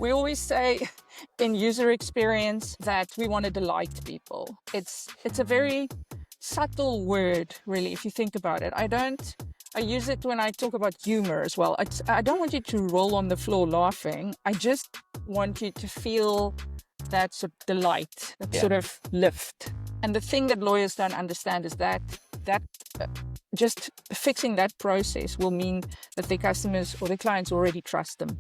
We always say in user experience that we want to delight people. It's a very subtle word, really, if you think about it. I use it when I talk about humor as well. I don't want you to roll on the floor laughing. I just want you to feel that sort of delight, that sort of lift. And the thing that lawyers don't understand is that just fixing that process will mean that their customers or their clients already trust them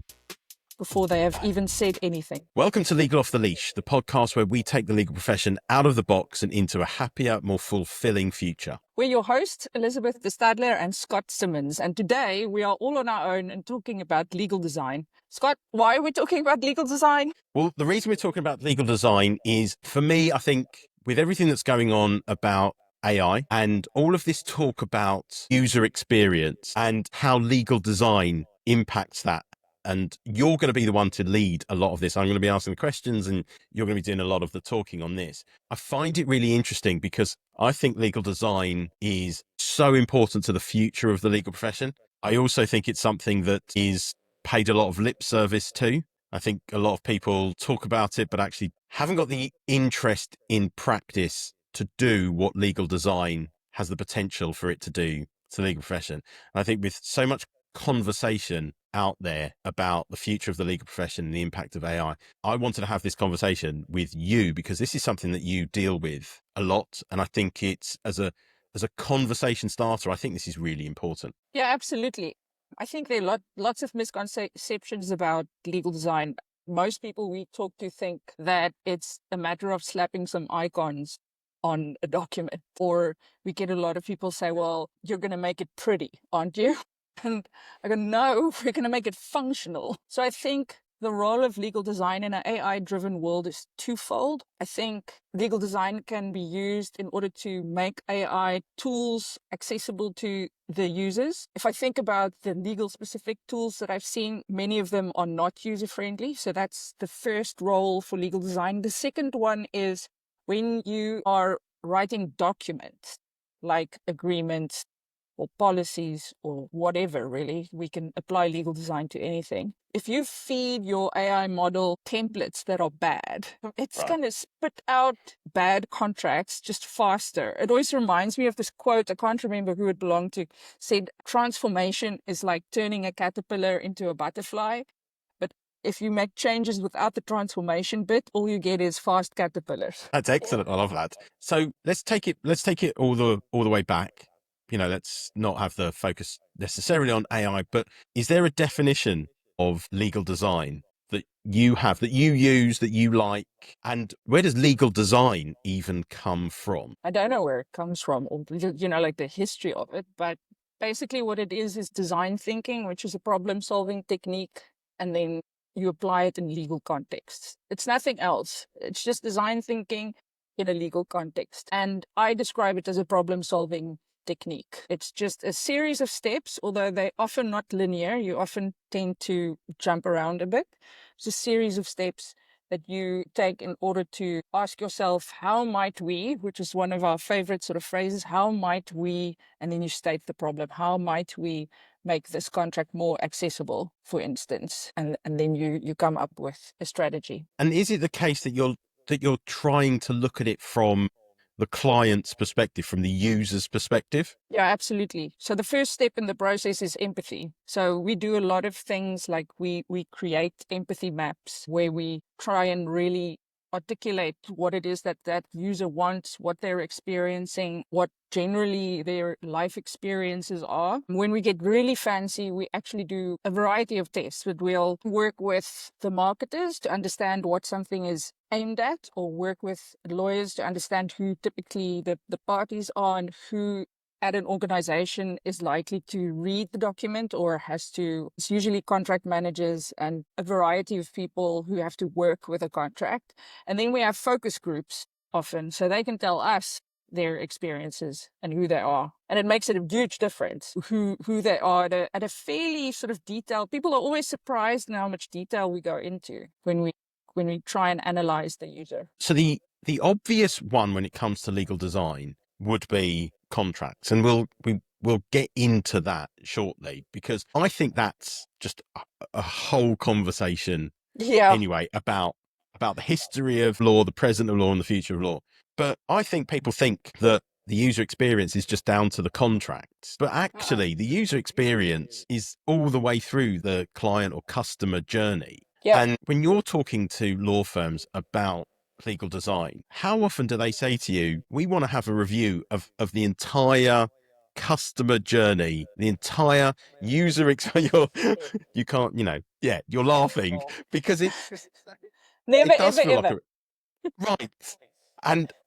before they have even said anything. Welcome to Legal Off The Leash, the podcast where we take the legal profession out of the box and into a happier, more fulfilling future. We're your hosts, Elizabeth de Stadler and Scott Simmons. And today we are all on our own and talking about legal design. Scott, why are we talking about legal design? Well, the reason we're talking about legal design is, for me, I think with everything that's going on about AI and all of this talk about user experience and how legal design impacts that. And you're going to be the one to lead a lot of this. I'm going to be asking the questions and you're going to be doing a lot of the talking on this. I find it really interesting because I think legal design is so important to the future of the legal profession. I also think it's something that is paid a lot of lip service to. I think a lot of people talk about it, but actually haven't got the interest in practice to do what legal design has the potential for it to do to the legal profession. And I think with so much conversation out there about the future of the legal profession and the impact of AI, I wanted to have this conversation with you because this is something that you deal with a lot. And I think it's as a conversation starter, I think this is really important. Yeah, absolutely. I think there are lots of misconceptions about legal design. Most people we talk to think that it's a matter of slapping some icons on a document, or we get a lot of people say, well, you're going to make it pretty, aren't you? And I go, no, we're going to make it functional. So I think the role of legal design in an AI-driven world is twofold. I think legal design can be used in order to make AI tools accessible to the users. If I think about the legal-specific tools that I've seen, many of them are not user-friendly. So that's the first role for legal design. The second one is when you are writing documents like agreements, or policies or whatever, really, we can apply legal design to anything. If you feed your AI model templates that are bad, it's going to spit out bad contracts just faster. It always reminds me of this quote, I can't remember who it belonged to, said, transformation is like turning a caterpillar into a butterfly. But if you make changes without the transformation bit, all you get is fast caterpillars. That's excellent. I love that. So let's take it all the way back. You know, let's not have the focus necessarily on AI, but is there a definition of legal design that you have, that you use, that you like? And where does legal design even come from? I don't know where it comes from, or, like the history of it, but basically what it is design thinking, which is a problem-solving technique, and then you apply it in legal contexts. It's nothing else. It's just design thinking in a legal context. And I describe it as a problem-solving technique. It's just a series of steps, although they're often not linear. You often tend to jump around a bit. It's a series of steps that you take in order to ask yourself, how might we, which is one of our favorite sort of phrases, how might we, and then you state the problem, how might we make this contract more accessible, for instance, and then you come up with a strategy. And is it the case that you're trying to look at it from the client's perspective, from the user's perspective? Yeah, absolutely. So the first step in the process is empathy. So we do a lot of things like we create empathy maps where we try and really articulate what it is that user wants, what they're experiencing, what generally their life experiences are. When we get really fancy, we actually do a variety of tests, but we'll work with the marketers to understand what something is aimed at, or work with lawyers to understand who typically the parties are and who at an organization is likely to read the document or it's usually contract managers and a variety of people who have to work with a contract. And then we have focus groups often, so they can tell us their experiences and who they are. And it makes it a huge difference who they are at a fairly sort of detailed. People are always surprised in how much detail we go into when we try and analyze the user. So the obvious one when it comes to legal design would be contracts, and we'll get into that shortly, because I think that's just a whole conversation Yeah. anyway about the history of law, the present of law, and the future of law. But I think people think that the user experience is just down to the contracts. But actually, the user experience is all the way through the client or customer journey. Yeah. And when you're talking to law firms about legal design, how often do they say to you, we want to have a review of the entire customer journey, the entire user experience? You can't, you're laughing because Never, it does ever, feel like ever. a right.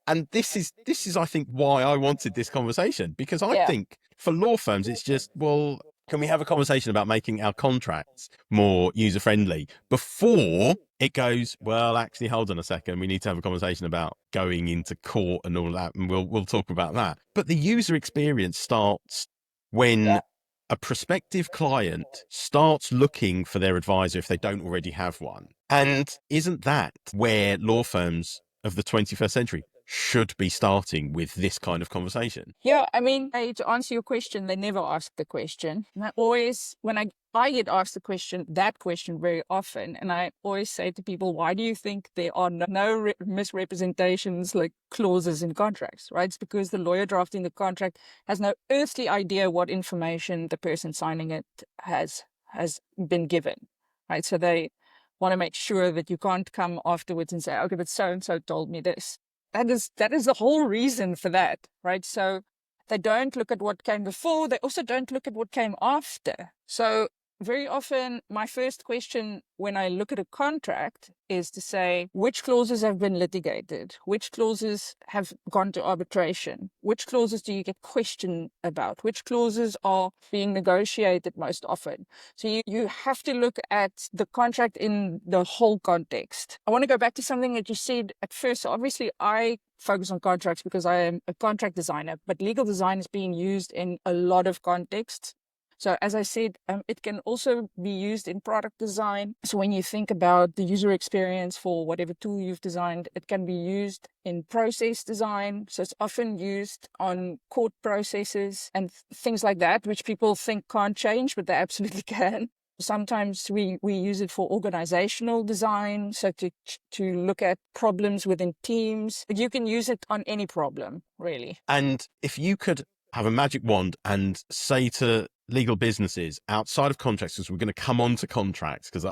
And this is I think why I wanted this conversation, because I Yeah. think for law firms it's just, well, can we have a conversation about making our contracts more user friendly before it goes, well, actually, hold on a second, we need to have a conversation about going into court and all that, and we'll talk about that. But the user experience starts when Yeah. a prospective client starts looking for their advisor if they don't already have one. And isn't that where law firms of the 21st century should be starting with this kind of conversation? Yeah, I mean, to answer your question, they never ask the question. And I always, when I get asked the question, that question very often, and I always say to people, why do you think there are no misrepresentations like clauses in contracts, right? It's because the lawyer drafting the contract has no earthly idea what information the person signing it has been given, right? So they want to make sure that you can't come afterwards and say, okay, but so-and-so told me this. That is the whole reason for that, right? So they don't look at what came before. They also don't look at what came after. So very often, my first question when I look at a contract is to say, which clauses have been litigated? Which clauses have gone to arbitration? Which clauses do you get questioned about? Which clauses are being negotiated most often? So you have to look at the contract in the whole context. I want to go back to something that you said at first. So obviously, I focus on contracts because I am a contract designer, but legal design is being used in a lot of contexts. So as I said, it can also be used in product design. So when you think about the user experience for whatever tool you've designed, it can be used in process design. So it's often used on court processes and things like that, which people think can't change, but they absolutely can. Sometimes we use it for organizational design, so to look at problems within teams. But you can use it on any problem, really. And if you could have a magic wand and say to legal businesses outside of contracts, because we're going to come on to contracts, because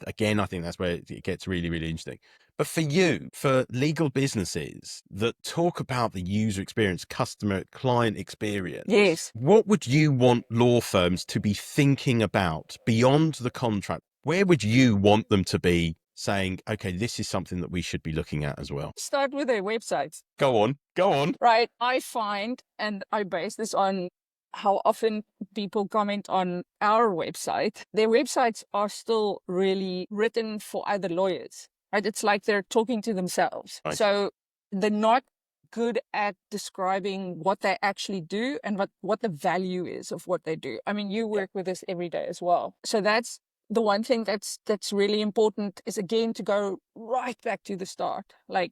again, I think that's where it gets really, really interesting. But for you, for legal businesses that talk about the user experience, customer client experience, Yes. what would you want law firms to be thinking about beyond the contract? Where would you want them to be saying, okay, this is something that we should be looking at as well? Start with their websites. Go on. Right. I find, and I base this on how often people comment on our website, their websites are still really written for other lawyers, right? It's like they're talking to themselves. Right. So they're not good at describing what they actually do and what the value is of what they do. I mean, you work with this every day as well. So that's the one thing that's really important, is again to go right back to the start. Like,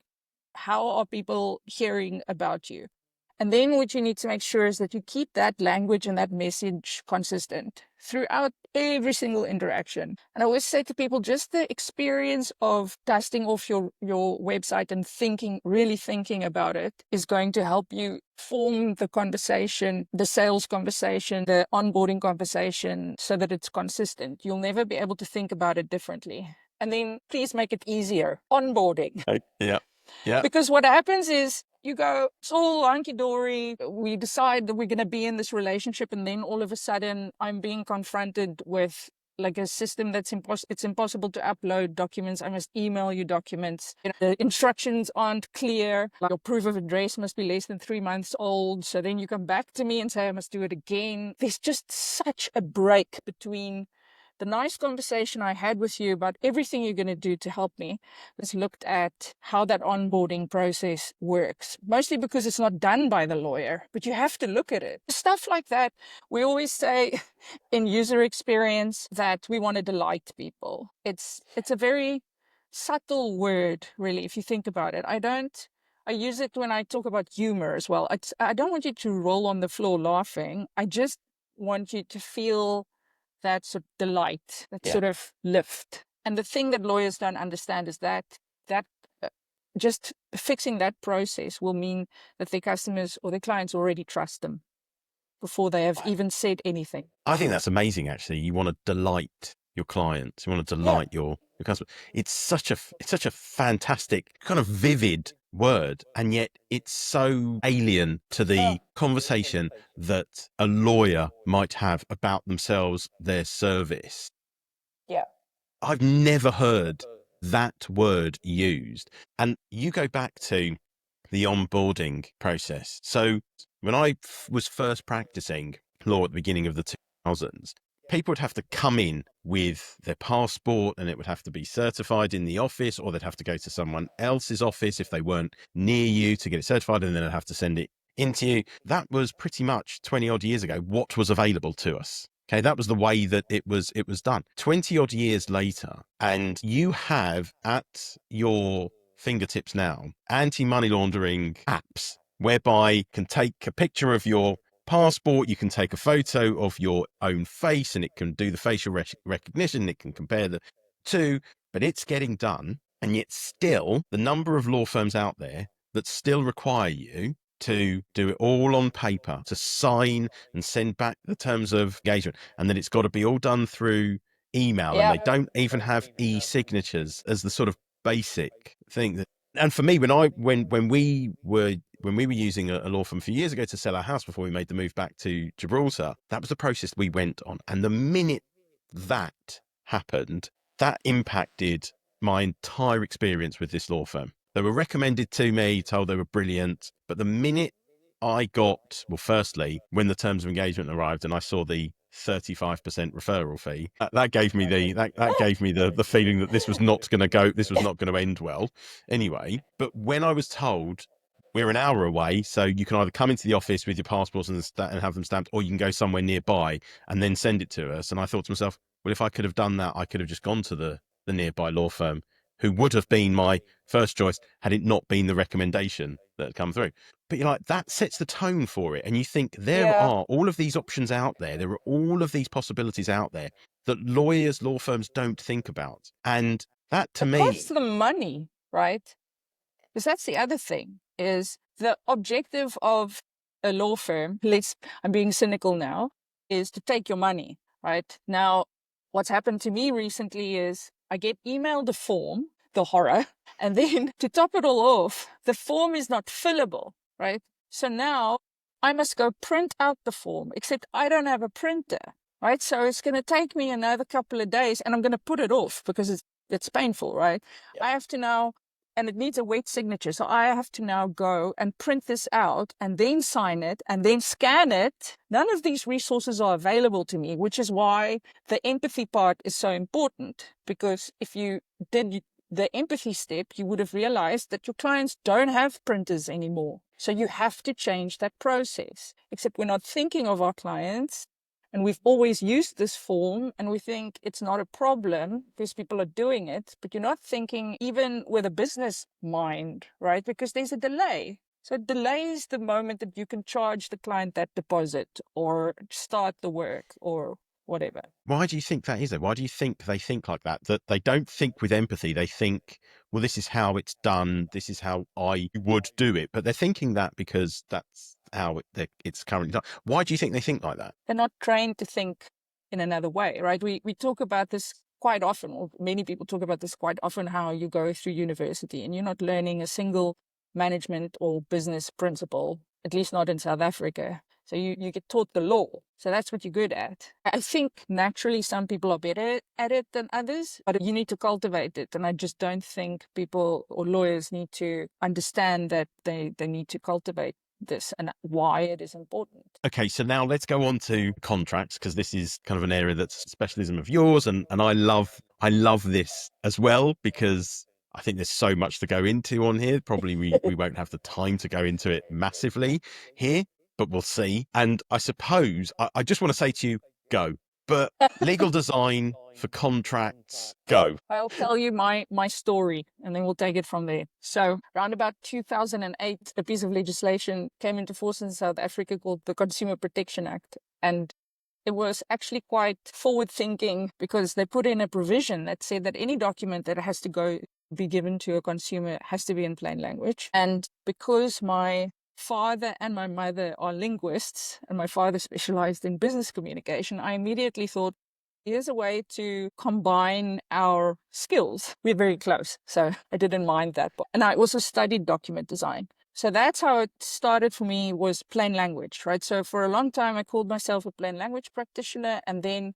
how are people hearing about you? And then what you need to make sure is that you keep that language and that message consistent throughout every single interaction. And I always say to people, just the experience of dusting off your website and really thinking about it is going to help you form the conversation, the sales conversation, the onboarding conversation, so that it's consistent. You'll never be able to think about it differently. And then please make it easier. Onboarding. Yeah. Yeah. Because what happens is you go, it's all hunky-dory. We decide that we're going to be in this relationship. And then all of a sudden I'm being confronted with like a system that's it's impossible to upload documents. I must email you documents. The instructions aren't clear. Like your proof of address must be less than 3 months old. So then you come back to me and say, I must do it again. There's just such a break between the nice conversation I had with you about everything you're going to do to help me. Let's looked at how that onboarding process works, mostly because it's not done by the lawyer, but you have to look at it. Stuff like that. We always say in user experience that we want to delight people. It's a very subtle word, really, if you think about it. I use it when I talk about humor as well. I don't want you to roll on the floor laughing. I just want you to feel that sort of delight, that sort of lift. And the thing that lawyers don't understand is that uh, just fixing that process will mean that their customers or their clients already trust them before they have even said anything. I think that's amazing. Actually, you want to delight your clients, you want to delight your customer. It's such a fantastic, kind of vivid word, and yet it's so alien to the conversation that a lawyer might have about themselves, their service. Yeah. I've never heard that word used. And you go back to the onboarding process. So when I was first practicing law at the beginning of the 2000s, people would have to come in with their passport, and it would have to be certified in the office, or they'd have to go to someone else's office if they weren't near you to get it certified, and then they'd have to send it into you. That was pretty much 20 odd years ago what was available to us. Okay, that was the way that it was done. 20 odd years later, and you have at your fingertips now anti-money laundering apps whereby you can take a picture of your passport, you can take a photo of your own face, and it can do the facial recognition, it can compare the two, but it's getting done. And yet still, the number of law firms out there that still require you to do it all on paper, to sign and send back the terms of engagement, and that it's got to be all done through email, and they don't even have e-signatures as the sort of basic thing. And for me, when we were using a law firm a few years ago to sell our house before we made the move back to Gibraltar, that was the process we went on. And the minute that happened, that impacted my entire experience with this law firm. They were recommended to me, told they were brilliant. But the minute I got, well, firstly, when the terms of engagement arrived and I saw the 35% referral fee, that gave me the feeling that this was not going to end well anyway. But when I was told we're an hour away, so you can either come into the office with your passports and have them stamped, or you can go somewhere nearby and then send it to us. And I thought to myself, well, if I could have done that, I could have just gone to the nearby law firm, who would have been my first choice had it not been the recommendation that had come through. But you're like, that sets the tone for it. And you think there are all of these options out there. There are all of these possibilities out there that law firms don't think about. And that to me costs them money, right? Because that's the other thing, is the objective of a law firm, I'm being cynical now, is to take your money, right? Now, what's happened to me recently is I get emailed a form, the horror, and then to top it all off, the form is not fillable, right? So now I must go print out the form, except I don't have a printer, right? So it's going to take me another couple of days, and I'm going to put it off because it's painful, right? I have to now, and it needs a wet signature. So I have to now go and print this out and then sign it and then scan it. None of these resources are available to me, which is why the empathy part is so important. Because if you did the empathy step, you would have realized that your clients don't have printers anymore. So you have to change that process, except we're not thinking of our clients. And we've always used this form and we think it's not a problem because people are doing it, but you're not thinking even with a business mind, right? Because there's a delay. So it delays the moment that you can charge the client that deposit or start the work or whatever. Why do you think that is? Why do you think they think like that? That they don't think with empathy. They think, well, this is how it's done. This is how I would do it. But they're thinking that because that's how it's currently done. Why do you think they think like that? They're not trained to think in another way, right? We talk about this quite often, or many people talk about this quite often, how you go through university and you're not learning a single management or business principle, at least not in South Africa. So you get taught the law. So that's what you're good at. I think naturally some people are better at it than others, but you need to cultivate it. And I just don't think people or lawyers need to understand that they need to cultivate this and why it is important. Okay, so now let's go on to contracts, because this is kind of an area that's a specialism of yours, and I love this as well, because I think there's so much to go into on here. Probably we won't have the time to go into it massively here, but we'll see. And I suppose I just want to say to you, go. But legal design for contracts, go. I'll tell you my story and then we'll take it from there. So around about 2008, a piece of legislation came into force in South Africa called the Consumer Protection Act. And it was actually quite forward thinking because they put in a provision that said that any document that has to be given to a consumer has to be in plain language. And because my father and my mother are linguists and my father specialized in business communication, I immediately thought, here's a way to combine our skills. We're very close, so I didn't mind that. And I also studied document design. So that's how it started for me, was plain language, right? So for a long time, I called myself a plain language practitioner. And then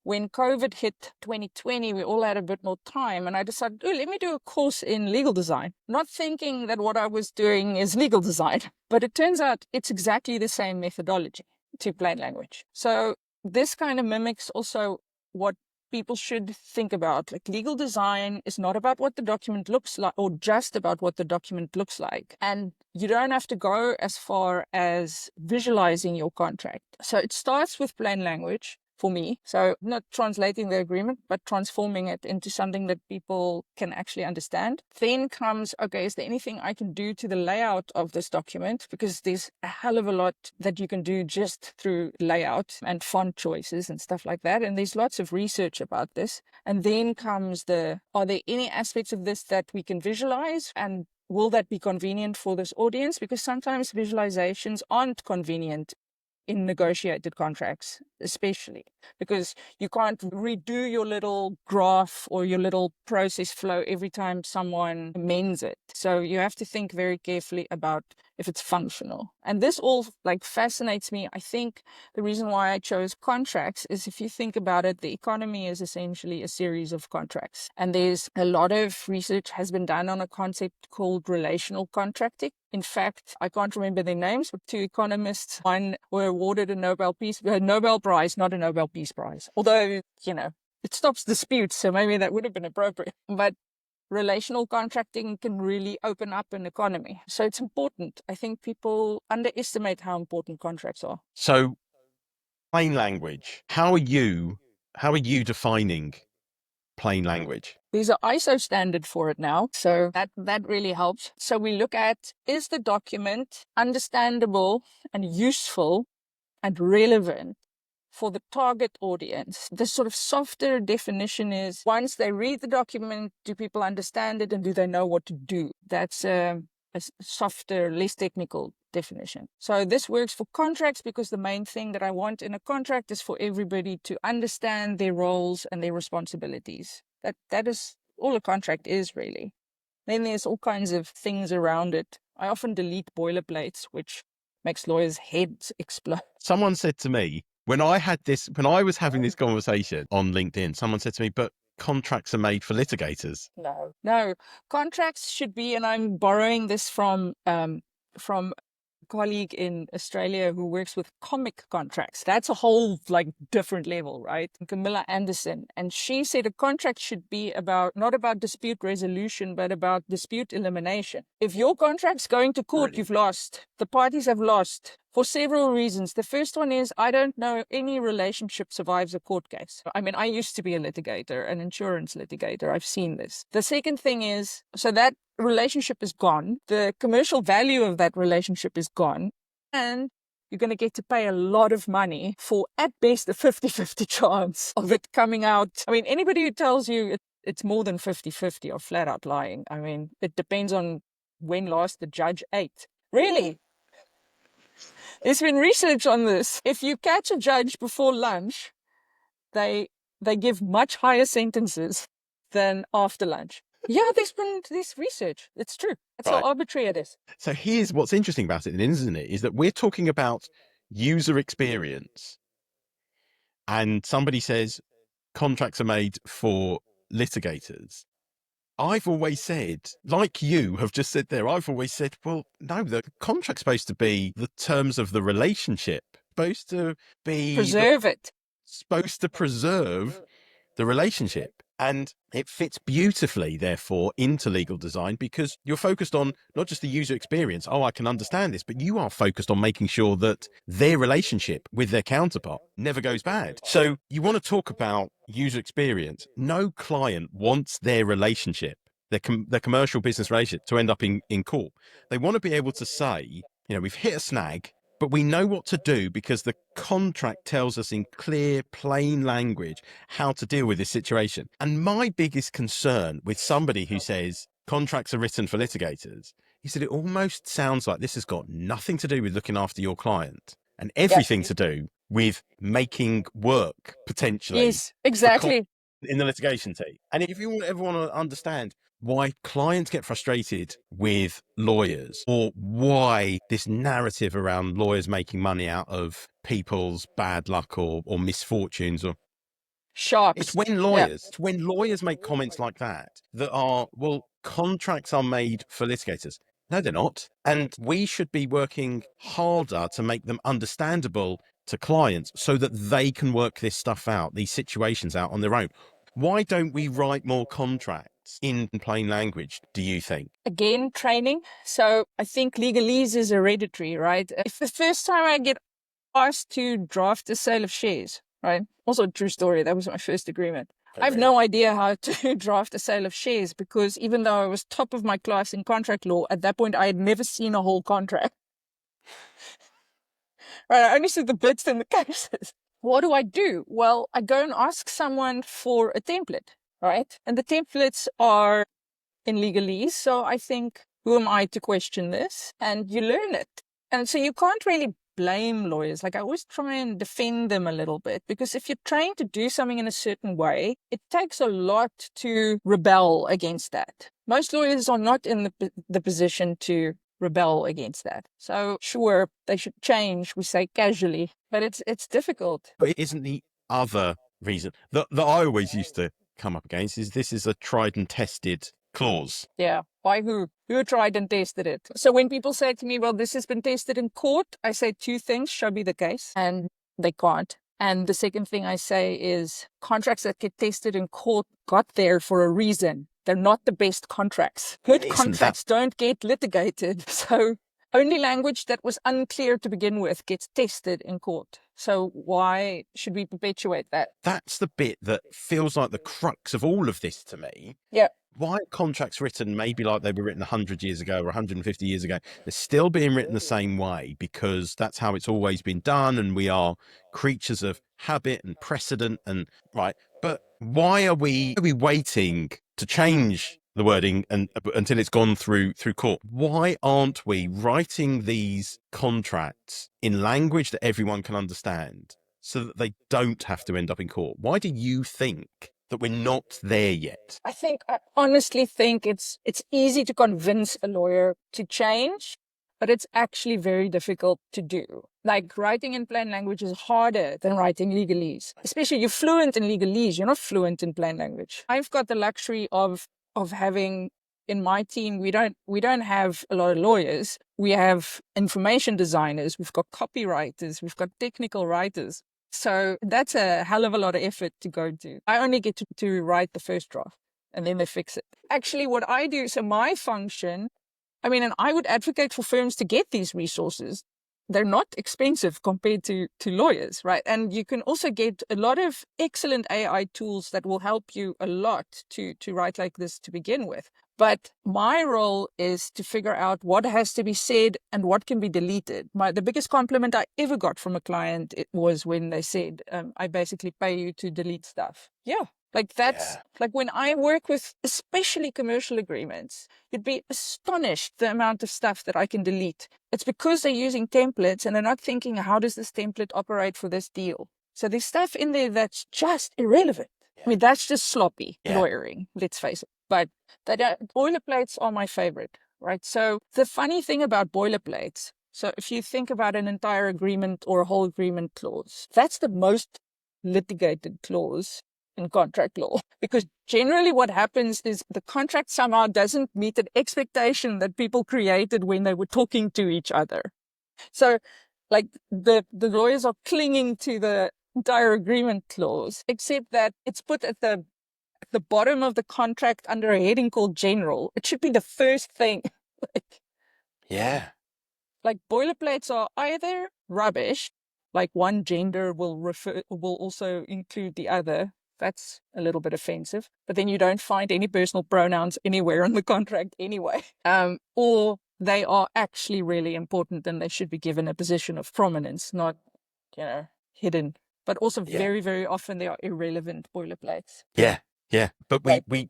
when COVID hit 2020, we all had a bit more time. And I decided, oh, let me do a course in legal design, not thinking that what I was doing is legal design. But it turns out it's exactly the same methodology to plain language. So this kind of mimics also what people should think about. Like, legal design is not about what the document looks like, or just about what the document looks like. And you don't have to go as far as visualizing your contract. So it starts with plain language for me. So not translating the agreement, but transforming it into something that people can actually understand. Then comes, okay, is there anything I can do to the layout of this document? Because there's a hell of a lot that you can do just through layout and font choices and stuff like that. And there's lots of research about this. And then comes are there any aspects of this that we can visualize? And will that be convenient for this audience? Because sometimes visualizations aren't convenient in negotiated contracts, especially because you can't redo your little graph or your little process flow every time someone amends it. So you have to think very carefully about if it's functional. And this all fascinates me. I think the reason why I chose contracts is, if you think about it, the economy is essentially a series of contracts. And there's a lot of research has been done on a concept called relational contracting. In fact, I can't remember their names, but two economists, one were awarded a Nobel Prize, not a Nobel Peace Prize. Although, it stops disputes, so maybe that would have been appropriate. But relational contracting can really open up an economy. So it's important. I think people underestimate how important contracts are. So, plain language. How are you defining plain language? There's an ISO standard for it now, so that really helps. So we look at, is the document understandable and useful and relevant for the target audience? The sort of softer definition is, once they read the document, do people understand it and do they know what to do? That's a softer, less technical definition. So this works for contracts because the main thing that I want in a contract is for everybody to understand their roles and their responsibilities. That is all a contract is, really. Then there's all kinds of things around it. I often delete boilerplates, which makes lawyers' heads explode. Someone said to me, when I was having this conversation on LinkedIn, someone said to me, but contracts are made for litigators. No, contracts should be, and I'm borrowing this from colleague in Australia who works with comic contracts. That's a whole different level, right? Camilla Anderson. And she said a contract should be not about dispute resolution, but about dispute elimination. If your contract's going to court, You've lost. The parties have lost for several reasons. The first one is, I don't know any relationship survives a court case. I mean, I used to be a litigator, an insurance litigator. I've seen this. The second thing is, so that relationship is gone. The commercial value of that relationship is gone. And you're going to get to pay a lot of money for, at best, a 50-50 chance of it coming out. I mean, anybody who tells you it's more than 50-50 are flat out lying. I mean, it depends on when last the judge ate. Really? There's been research on this. If you catch a judge before lunch, they give much higher sentences than after lunch. Yeah, there's research. It's true. That's Right. how arbitrary it is. So here's what's interesting about it, isn't it? Is that we're talking about user experience, and somebody says contracts are made for litigators. I've always said, like you have just said there, I've always said, well, no, the contract's supposed to be the terms of the relationship, supposed to be supposed to preserve the relationship. And it fits beautifully, therefore, into legal design, because you're focused on not just the user experience. Oh, I can understand this, but you are focused on making sure that their relationship with their counterpart never goes bad. So you want to talk about user experience. No client wants their relationship, their commercial business relationship, to end up in court. They want to be able to say, we've hit a snag, but we know what to do because the contract tells us in clear, plain language how to deal with this situation. And my biggest concern with somebody who says contracts are written for litigators is that it almost sounds like this has got nothing to do with looking after your client and everything to do with making work potentially Yes, exactly. in the litigation team. And if you ever want to understand why clients get frustrated with lawyers, or why this narrative around lawyers making money out of people's bad luck or misfortunes, or Sharks. it's when lawyers make comments like that are, well, contracts are made for litigators. No, they're not. And we should be working harder to make them understandable to clients so that they can work this stuff out, these situations out on their own. Why don't we write more contracts in plain language, do you think? Again, training. So I think legalese is hereditary, right? If the first time I get asked to draft a sale of shares, right? Also a true story. That was my first agreement. I have no idea how to draft a sale of shares because even though I was top of my class in contract law, at that point I had never seen a whole contract. Right, I only see the bits and the cases. What do? Well, I go and ask someone for a template, right? And the templates are in legalese. So I think, who am I to question this? And you learn it. And so you can't really blame lawyers. Like I always try and defend them a little bit because if you're trying to do something in a certain way, it takes a lot to rebel against that. Most lawyers are not in the position to rebel against that. So sure, they should change, we say casually, but it's difficult. But it isn't the other reason that I always used to come up against is this is a tried and tested clause. Yeah. By who? Who tried and tested it? So when people say to me, well, this has been tested in court, I say two things, show me the case. And they can't. And the second thing I say is contracts that get tested in court got there for a reason. They're not the best contracts. Good contracts don't get litigated. So only language that was unclear to begin with gets tested in court. So why should we perpetuate that? That's the bit that feels like the crux of all of this to me. Yeah. Why are contracts written maybe like they were written 100 years ago or 150 years ago? They're still being written the same way because that's how it's always been done. And we are creatures of habit and precedent and right. But why are we waiting to change the wording until it's gone through court? Why aren't we writing these contracts in language that everyone can understand so that they don't have to end up in court? Why do you think that we're not there yet? I honestly think it's easy to convince a lawyer to change, but it's actually very difficult to do. Like writing in plain language is harder than writing legalese. Especially you're fluent in legalese, you're not fluent in plain language. I've got the luxury of having in my team, we don't have a lot of lawyers. We have information designers, we've got copywriters, we've got technical writers. So that's a hell of a lot of effort to go to. I only get to write the first draft and then they fix it. Actually, what I do, so my function, and I would advocate for firms to get these resources. They're not expensive compared to lawyers, right? And you can also get a lot of excellent AI tools that will help you a lot to write like this to begin with. But my role is to figure out what has to be said and what can be deleted. The biggest compliment I ever got from a client was when they said, I basically pay you to delete stuff. Yeah. Like that's like when I work with especially commercial agreements, you'd be astonished the amount of stuff that I can delete. It's because they're using templates and they're not thinking, how does this template operate for this deal? So there's stuff in there that's just irrelevant. That's just sloppy lawyering, let's face it. But boilerplates are my favorite, right? So the funny thing about boilerplates, so if you think about an entire agreement or a whole agreement clause, that's the most litigated clause in contract law, because generally what happens is the contract somehow doesn't meet an expectation that people created when they were talking to each other. So like the lawyers are clinging to the entire agreement clause, except that it's put at the bottom of the contract under a heading called general. It should be the first thing. Like boilerplates are either rubbish, like one gender will also include the other. That's a little bit offensive, but then you don't find any personal pronouns anywhere in the contract anyway. Or they are actually really important and they should be given a position of prominence, not, hidden. But also Yeah. very, very often they are irrelevant boilerplates. Yeah. Yeah. But Right. we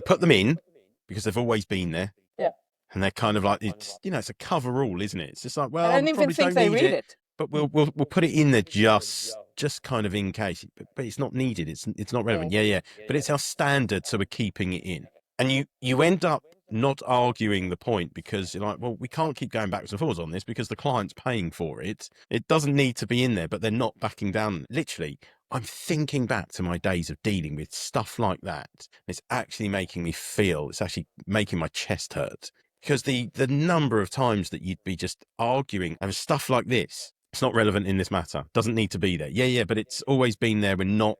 put them in because they've always been there. Yeah. And they're kind of like, it's a cover all, isn't it? It's just like, I well, don't we even probably think don't they need read it, it. but we'll put it in there just kind of in case. But it's not needed. It's not relevant. Yeah. But it's our standard, so we're keeping it in. And you end up not arguing the point because you're like, well, we can't keep going backwards and forwards on this because the client's paying for it. It doesn't need to be in there, but they're not backing down. Literally, I'm thinking back to my days of dealing with stuff like that. It's actually making me feel, it's actually making my chest hurt. Because the number of times that you'd be just arguing over stuff like this, it's not relevant in this matter, doesn't need to be there. Yeah, but it's always been there. We're not.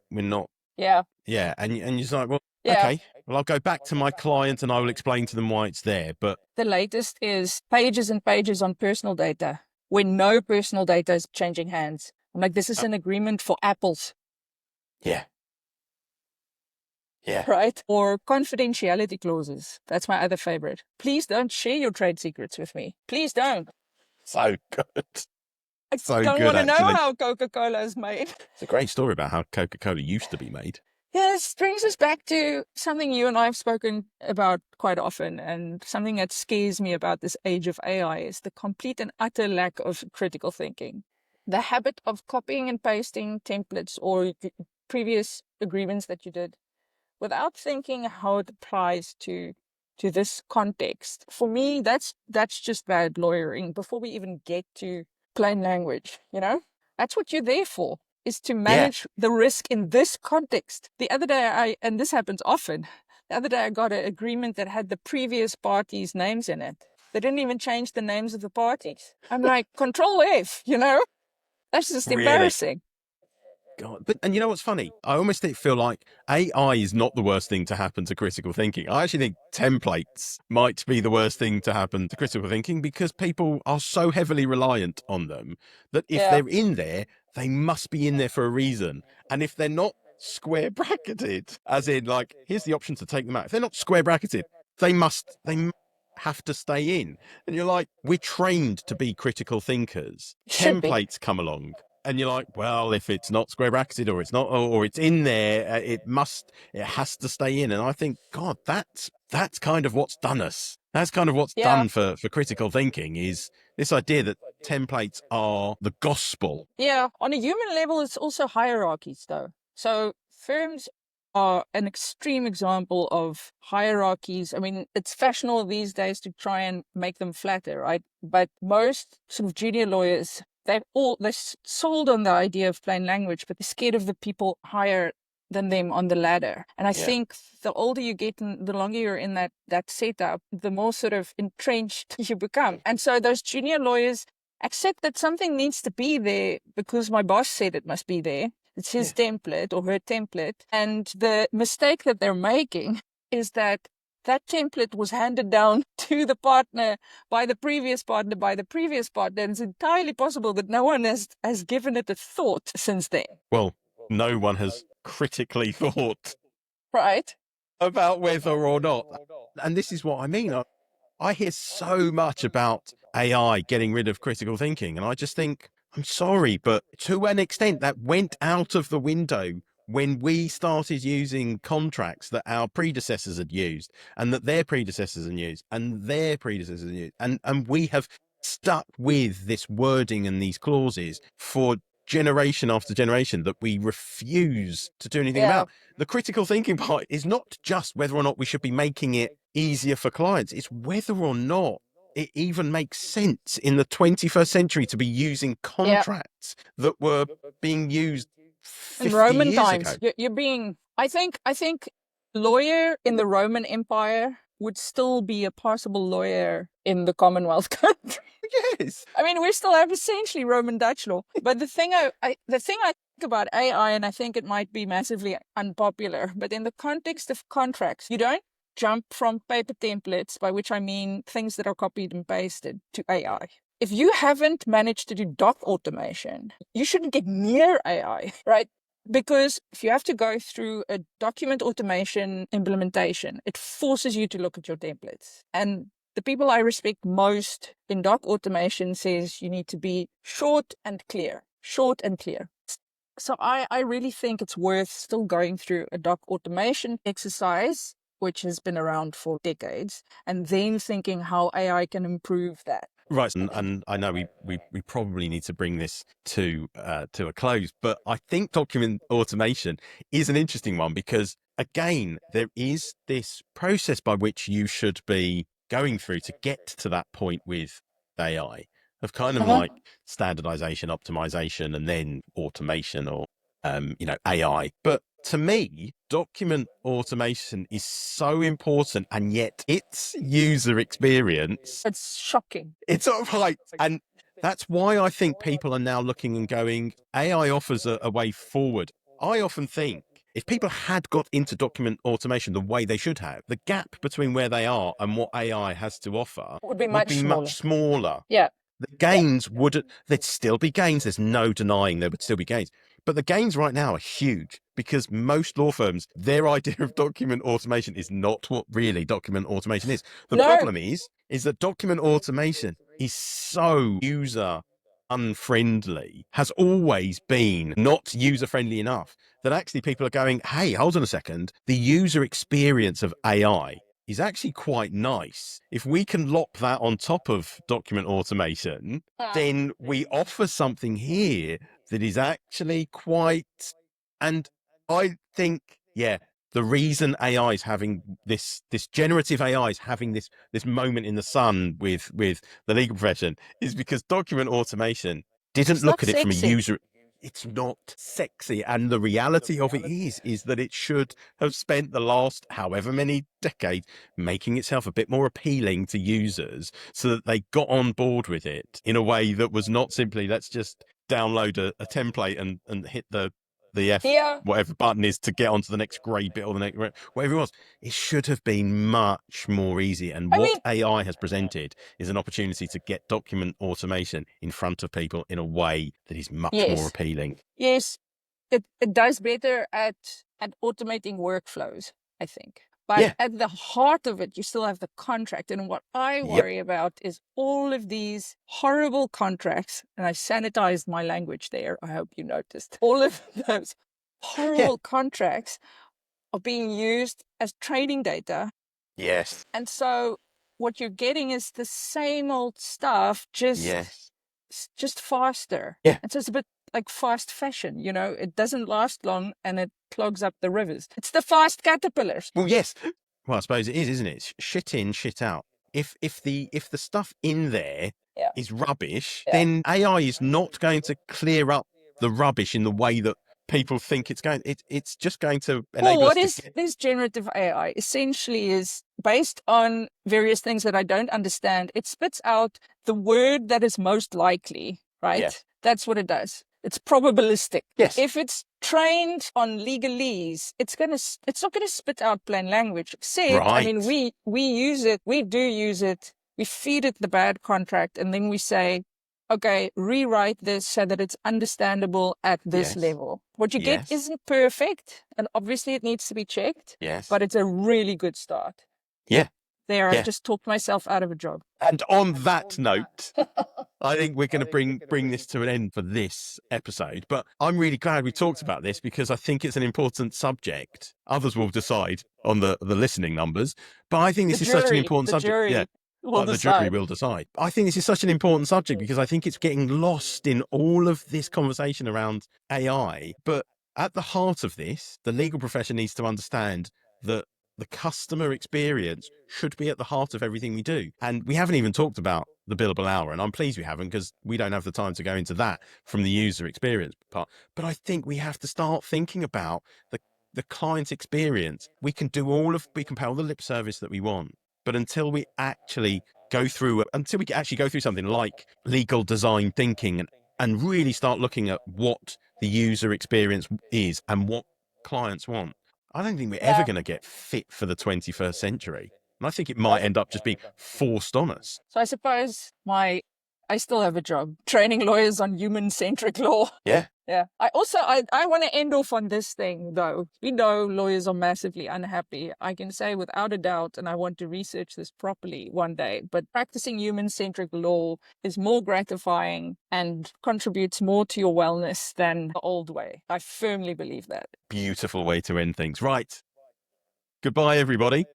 Yeah. Yeah, and you're just like, well, Yeah. okay, well, I'll go back to my client and I will explain to them why it's there. But The latest is pages and pages on personal data when no personal data is changing hands. I'm like, this is an agreement for apples. Yeah. Right? Or confidentiality clauses. That's my other favorite. Please don't share your trade secrets with me. Please don't. So good. I So don't good, want to know actually. how Coca-Cola is made. It's a great story about how Coca-Cola used to be made. Yeah, this brings us back to something you and I have spoken about quite often, and something that scares me about this age of AI is the complete and utter lack of critical thinking. The habit of copying and pasting templates or previous agreements that you did without thinking how it applies to this context. For me, that's just bad lawyering before we even get to plain language, That's what you're there for, is to manage the risk in this context. The other day, and this happens often, the other day I got an agreement that had the previous parties' names in it. They didn't even change the names of the parties. I'm like, Control F, That's just Really? embarrassing. God. And you know what's funny? I almost feel like AI is not the worst thing to happen to critical thinking. I actually think templates might be the worst thing to happen to critical thinking because people are so heavily reliant on them that if they're in there, they must be in there for a reason. And if they're not square bracketed, as in like, here's the option to take them out. If they're not square bracketed, they have to stay in. And you're like, we're trained to be critical thinkers. Should be. Templates come along. And you're like, well, if it's not square bracketed or it's not, or it's in there, it has to stay in. And I think, God, that's kind of what's done us. That's kind of what's done for critical thinking, is this idea that templates are the gospel. Yeah. On a human level, it's also hierarchies, though. So firms are an extreme example of hierarchies. I mean, it's fashionable these days to try and make them flatter, right? But most sort of junior lawyers, they're sold on the idea of plain language, but they're scared of the people higher than them on the ladder. And I think the older you get and the longer you're in that setup, the more sort of entrenched you become. And so those junior lawyers accept that something needs to be there because my boss said it must be there. It's his template or her template. And the mistake that they're making is that template was handed down to the partner by the previous partner by the previous partner. And it's entirely possible that no one has given it a thought since then. Well, no one has critically thought right about whether or not. And this is what I mean. I hear so much about AI getting rid of critical thinking. And I just think, I'm sorry, but to an extent that went out of the window when we started using contracts that our predecessors had used and that their predecessors had used and their predecessors had used. And we have stuck with this wording and these clauses for generation after generation that we refuse to do anything about. The critical thinking part is not just whether or not we should be making it easier for clients. It's whether or not it even makes sense in the 21st century to be using contracts that were being used 50 in Roman years times. ago. You're being, I think lawyer in the Roman Empire would still be a passable lawyer in the Commonwealth country. Yes. I mean, we still have essentially Roman Dutch law. But the thing I think about AI, and I think it might be massively unpopular, but in the context of contracts, you don't jump from paper templates, by which I mean things that are copied and pasted, to AI. If you haven't managed to do doc automation, you shouldn't get near AI, right? Because if you have to go through a document automation implementation, it forces you to look at your templates. And the people I respect most in doc automation says you need to be short and clear. Short and clear. So I really think it's worth still going through a doc automation exercise, which has been around for decades, and then thinking how AI can improve that. Right, and I know we probably need to bring this to a close, but I think document automation is an interesting one because, again, there is this process by which you should be going through to get to that point with AI of kind of like standardization, optimization, and then automation or AI. But to me, document automation is so important, and yet its user experience, It's shocking. it's all right. And that's why I think people are now looking and going, AI offers a way forward. I often think if people had got into document automation the way they should have, the gap between where they are and what AI has to offer Would be would much be smaller. much smaller. Yeah. The gains there'd still be gains. There's no denying there would still be gains. But the gains right now are huge because most law firms, their idea of document automation is not what really document automation is. The problem is that document automation is so user unfriendly, has always been not user friendly enough that actually people are going, hey, hold on a second. The user experience of AI is actually quite nice. If we can lop that on top of document automation, then we offer something here that is actually quite, and I think, the reason AI is having this generative AI is having this moment in the sun with the legal profession is because document automation didn't look at it from a user. It's not sexy. And the reality of it is that it should have spent the last however many decades making itself a bit more appealing to users so that they got on board with it in a way that was not simply, let's just download a template and hit the whatever button is to get onto the next grey bit or the next whatever it was. It should have been much more easy. And what AI has presented is an opportunity to get document automation in front of people in a way that is much more appealing. Yes, it does better at automating workflows, I think. But at the heart of it, you still have the contract. And what I worry about is all of these horrible contracts, and I sanitized my language there, I hope you noticed. All of those horrible contracts are being used as training data. Yes. And so what you're getting is the same old stuff, just faster. Yeah. And so it's a bit like fast fashion, it doesn't last long and it clogs up the rivers. It's the fast caterpillars. Well, yes. Well, I suppose it is, isn't it? Shit in, shit out. If the stuff in there is rubbish, then AI is not going to clear up the rubbish in the way that people think it's going. It's just going to enable what is this generative AI? Essentially is based on various things that I don't understand. It spits out the word that is most likely, right? Yes. That's what it does. It's probabilistic. Yes. If it's trained on legalese, it's not gonna spit out plain language. Except, I mean, we use it. We do use it. We feed it the bad contract, and then we say, okay, rewrite this so that it's understandable at this level. What you get isn't perfect, and obviously it needs to be checked. Yes. But it's a really good start. Yeah. There, I just talked myself out of a job. And on that note, I think we're going to bring this to an end for this episode. But I'm really glad we talked about this because I think it's an important subject. Others will decide on the listening numbers. But I think this is such an important subject. The jury will decide. I think this is such an important subject because I think it's getting lost in all of this conversation around AI. But at the heart of this, the legal profession needs to understand that the customer experience should be at the heart of everything we do. And we haven't even talked about the billable hour. And I'm pleased we haven't because we don't have the time to go into that from the user experience part. But I think we have to start thinking about the client experience. We can pay all the lip service that we want. But until we actually go through something like legal design thinking and really start looking at what the user experience is and what clients want, I don't think we're ever going to get fit for the 21st century. And I think it might end up just being forced on us. So I suppose my I still have a job training lawyers on human-centric law. Yeah. Yeah. I want to end off on this thing, though. We know lawyers are massively unhappy. I can say without a doubt, and I want to research this properly one day, but practicing human-centric law is more gratifying and contributes more to your wellness than the old way. I firmly believe that. Beautiful way to end things. Right. Goodbye, everybody.